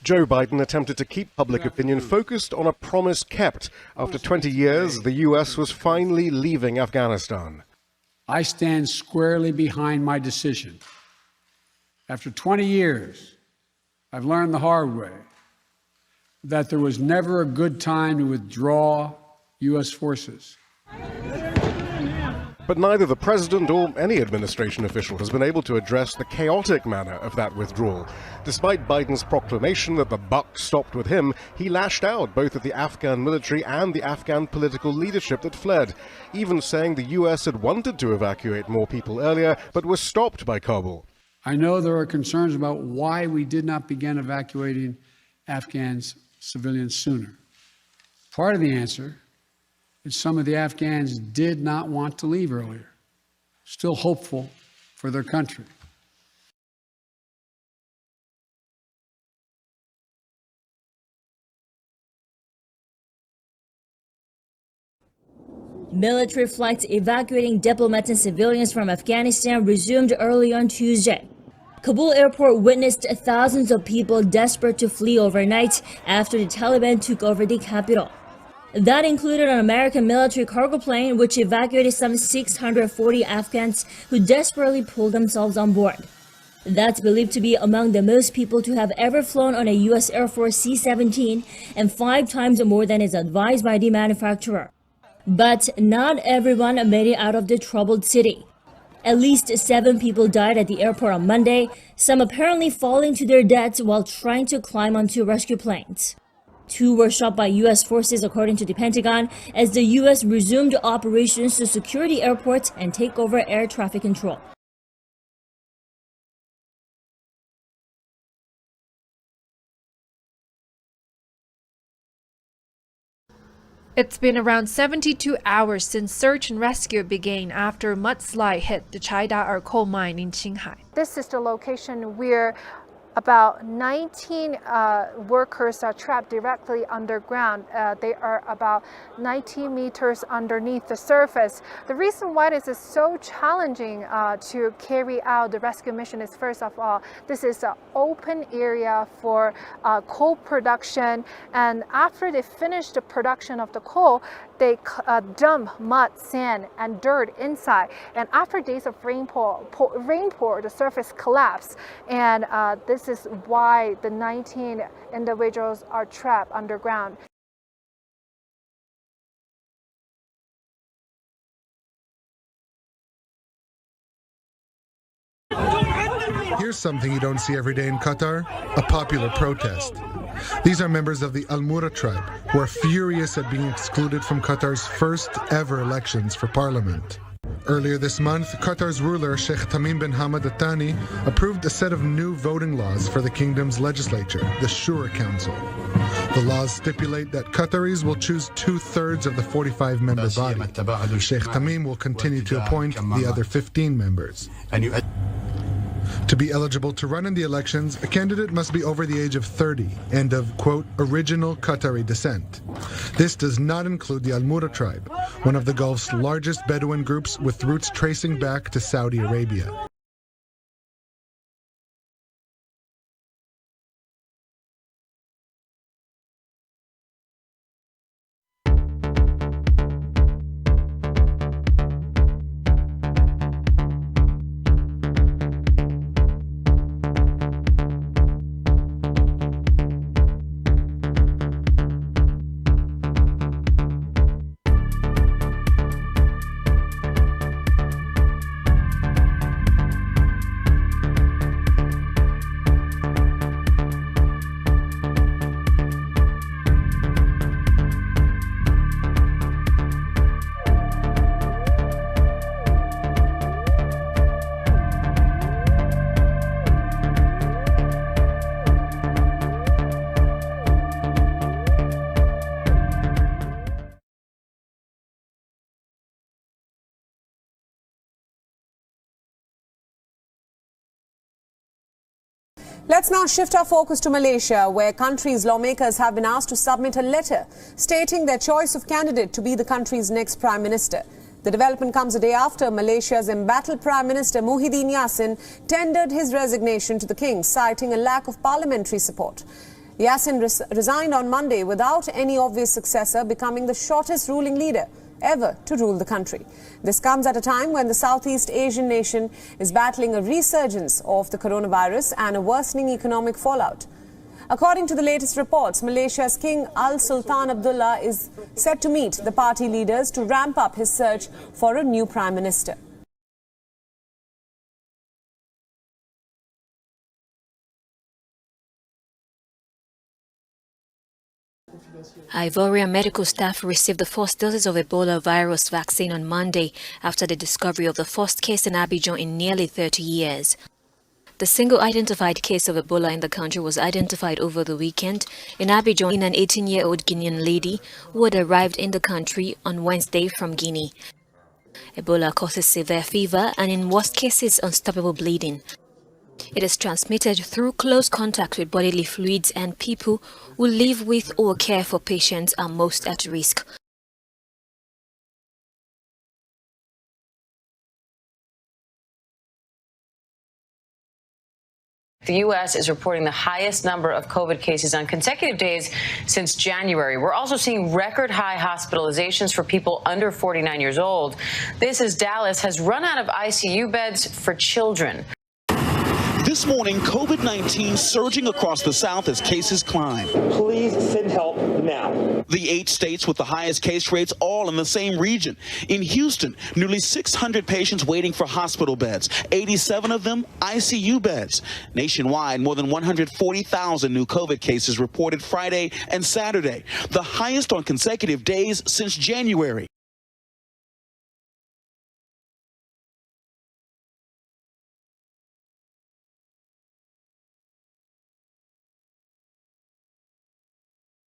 Joe Biden attempted to keep public opinion focused on a promise kept. After 20 years, the U.S. was finally leaving Afghanistan. I stand squarely behind my decision. After 20 years, I've learned the hard way that there was never a good time to withdraw U.S. forces. But neither the president or any administration official has been able to address the chaotic manner of that withdrawal. Despite Biden's proclamation that the buck stopped with him, he lashed out both at the Afghan military and the Afghan political leadership that fled, even saying the U.S. had wanted to evacuate more people earlier, but was stopped by Kabul. I know there are concerns about why we did not begin evacuating Afghan civilians sooner. Part of the answer is some of the Afghans did not want to leave earlier, still hopeful for their country. Military flights evacuating diplomats and civilians from Afghanistan resumed early on Tuesday. Kabul airport witnessed thousands of people desperate to flee overnight after the Taliban took over the capital. That included an American military cargo plane which evacuated some 640 Afghans who desperately pulled themselves on board. That's believed to be among the most people to have ever flown on a U.S. Air Force C-17 and 5 times more than is advised by the manufacturer. But not everyone made it out of the troubled city. At least 7 people died at the airport on Monday, some apparently falling to their deaths while trying to climb onto rescue planes. 2 were shot by U.S. forces, according to the Pentagon, as the U.S. resumed operations to secure the airport and take over air traffic control. It's been around 72 hours since search and rescue began after a mudslide hit the Chaidar coal mine in Qinghai. This is the location where about 19 workers are trapped directly underground. They are about 19 meters underneath the surface. The reason why this is so challenging to carry out the rescue mission is, first of all, this is an open area for coal production, and after they finish the production of the coal, they dump mud, sand, and dirt inside. And after days of rainpour, the surface collapsed. And this is why the 19 individuals are trapped underground. Here's something you don't see every day in Qatar: a popular protest. These are members of the Al Mura tribe who are furious at being excluded from Qatar's first ever elections for parliament. Earlier this month, Qatar's ruler Sheikh Tamim bin Hamad Al Thani approved a set of new voting laws for the kingdom's legislature, the Shura Council. The laws stipulate that Qataris will choose 2/3 of the 45-member body. Sheikh Tamim will continue to appoint the other 15 members. To be eligible to run in the elections, a candidate must be over the age of 30 and of, quote, original Qatari descent. This does not include the Al Mura tribe, one of the Gulf's largest Bedouin groups with roots tracing back to Saudi Arabia. Let's now shift our focus to Malaysia, where country's lawmakers have been asked to submit a letter stating their choice of candidate to be the country's next Prime Minister. The development comes a day after Malaysia's embattled Prime Minister Muhyiddin Yassin tendered his resignation to the King, citing a lack of parliamentary support. Yassin resigned on Monday without any obvious successor, becoming the shortest ruling leader ever to rule the country. This comes at a time when the Southeast Asian nation is battling a resurgence of the coronavirus and a worsening economic fallout. According to the latest reports, Malaysia's King Al Sultan Abdullah is set to meet the party leaders to ramp up his search for a new prime minister. Ivorian medical staff received the first doses of Ebola virus vaccine on Monday after the discovery of the first case in Abidjan in nearly 30 years. The single identified case of Ebola in the country was identified over the weekend in Abidjan in an 18-year-old Guinean lady who had arrived in the country on Wednesday from Guinea. Ebola causes severe fever and, in worst cases, unstoppable bleeding. It is transmitted through close contact with bodily fluids, and people who live with or care for patients are most at risk. The U.S. is reporting the highest number of COVID cases on consecutive days since January. We're also seeing record high hospitalizations for people under 49 years old. This as Dallas has run out of ICU beds for children. This morning, COVID-19 surging across the South as cases climb. Please send help now. The 8 states with the highest case rates all in the same region. In Houston, nearly 600 patients waiting for hospital beds, 87 of them ICU beds. Nationwide, more than 140,000 new COVID cases reported Friday and Saturday, the highest on consecutive days since January.